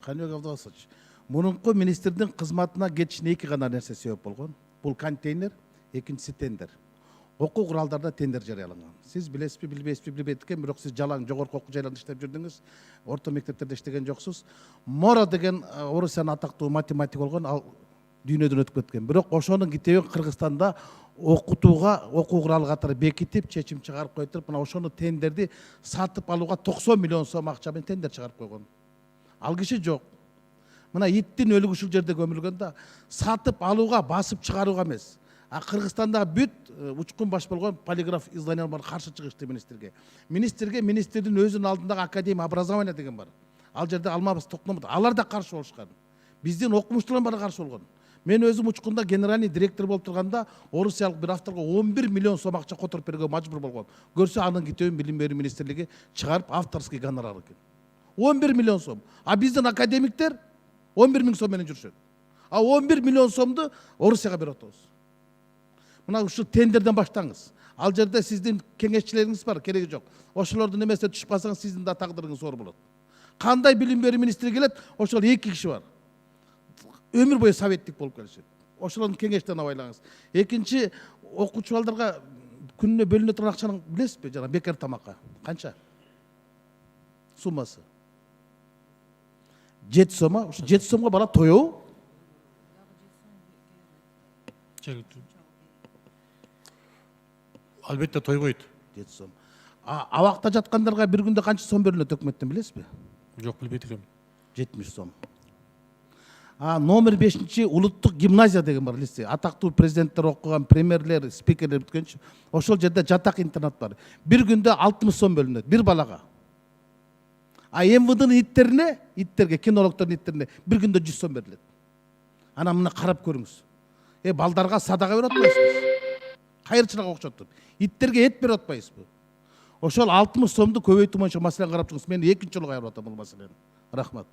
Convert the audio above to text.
Қаныбек Абдывасович, мурунку министрдин кызматына кетишине эки гана нерсе себеп болгон. Бул контейнер, экинчиси тендер. Окуу куралдарда тендер жарыяланган. Сиз билесизби, билбейсизби билбейт экен, бирок сиз жалаң жогорку окуу жайларда иштеп жүрдүңүз, орто мектептерде иштеген жоксуз. Моро деген Орусиянын атактуу математик болгон, ал дүйнөдөн өтүп кеткен. Бирок ошонун китебин Кыргызстанда окутууга окуу куралы катары бекитип, чечим чыгарып койтуруп, мына ошону тендерди сатып алууга 90 миллион сом акча менен тендер чыгарып койгон. Ал киши жок. Мына иттин өлүгү ушул жерде көмүлгөндө сатып алууга, басып чыгарууга эмес. Кыргызстанда бүт учкун баш болгон полиграф изданиялар каршы чыгышты министрге. Министрдин өзүнүн алдындагы академия образования деген бар. Ал жерде Алмабыз Токтомут, алар да каршы болушкан. Биздин окумуштуулар бары каршы болгон. Мен өзүм учкунда генеральный директор болуп турганда орусиялык бир авторго 11 миллион сом акча которуп берүүгө мажбур болгон. Көрсө анын китебин Билим берүү министрлиги чыгарып авторский гонорар экен. 11 миллион сом. А биздин академиктер 11 миң сом менен жүрүшөт. А 11 миллион сомду Орусияга берип атабыз. Мына ушу тендерден баштаңыз. Ал жерде сиздин кеңешчилериңиз бар, кереги жок. Ошолордун эмесине түшүп калсаңыз, сиздин да тагдырыңыз оор болот. Кандай билим берүү министри келет, ошол эки киши бар. Өмүр бою советник болуп келишет. Ошолордун кеңештен абайлаңыз. Экинчи, окуучу балдарга күнүнө бөлүнө турган акчанын билесизби, жана бекер тамакка канча? Суммасы 7 сом. 7 сомго бала тоёбу? Албетте тойбойт. 7 сом. Абакта жаткандарга бир күндө канча сом бөлүнөт өкмөттөн билесизби? Жок, билбейт экенмин. 70 сом. Номер 5 улуттук гимназия деген бар, билесизби? Атактуу президенттер окуган, премьерлер, спикерлер бүткөнчү. Ошол жерде жатак интернат бар. Бир күндө 60 сом бөлүнөт бир балага. МВДнын иттерге, кинологдордун иттерине бир күндө 100 сом берилет. Ана мына карап көрүңүз. Балдарга садага берип атпайсызбы? Кайырчылыкка окшоттуп. Иттерге эт берип атпайсызбы? Ошол 60 сомду көбөйтүү боюнча маселени карап чыгыңыз. Мен экинчи жолу кайрып атам бул маселени. Рахмат.